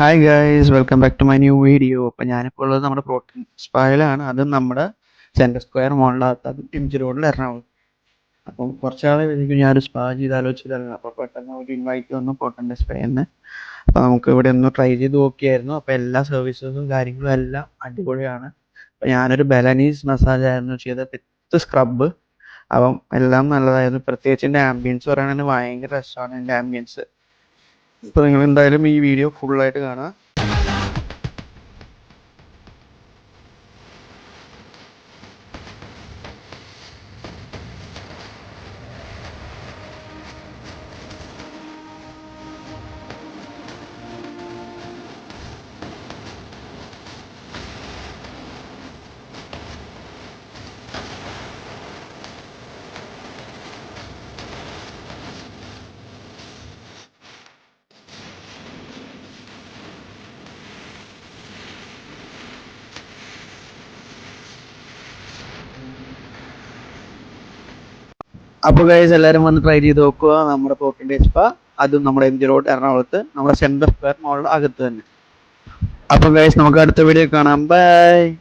Hi guys, welcome back to my new video. അപ്പോൾ ഞാനിപ്പോൾ ഉള്ളത് നമ്മുടെ പ്രോട്ടീൻ സ്പായിലാണ്. അതും നമ്മുടെ സെൻറ്റർ സ്ക്വയർ മോളിനകത്ത്, അത് എം ജി റോഡിൽ എറണാകുളം. അപ്പം കുറച്ചാളെ വിളിക്കും ഞാനൊരു സ്പാ ചെയ്ത് ആലോചിച്ചിട്ടായിരുന്നു. അപ്പോൾ പെട്ടെന്ന് ഒരു ഇൻവൈറ്റ് വന്നു പ്രോട്ടീൻ്റെ സ്പാന്ന്. അപ്പോൾ നമുക്ക് ഇവിടെ ഒന്ന് ട്രൈ ചെയ്ത് നോക്കിയായിരുന്നു. അപ്പോൾ എല്ലാ സർവീസസും കാര്യങ്ങളും എല്ലാം അടിപൊളിയാണ്. അപ്പോൾ ഞാനൊരു ബലനീസ് മസാജ് ആയിരുന്നു ചെയ്തത്, വിത്ത് സ്ക്രബ്. അപ്പം എല്ലാം നല്ലതായിരുന്നു. പ്രത്യേകിച്ച് എൻ്റെ ആംബിയൻസ് പറയുകയാണെങ്കിൽ ഭയങ്കര രസമാണ് എൻ്റെ ആംബിയൻസ്. ഇപ്പോൾ നിങ്ങൾ എന്തായാലും ഈ വീഡിയോ ഫുള്ളായിട്ട് കാണുക. അപ്പോൾ ഗൈസ് എല്ലാവരും വന്ന് ട്രൈ ചെയ്ത് നോക്കുക നമ്മുടെ പ്രോട്ടീൻ സ്പാ. അതും നമ്മുടെ എം ജി റോഡ് എറണാകുളത്ത്, നമ്മുടെ സെൻറ്റർ സ്ക്വയർ മോളിൻ്റെ അകത്ത് തന്നെ. അപ്പോൾ ഗൈസ് നമുക്ക് അടുത്ത വീഡിയോ കാണാം. ബൈ.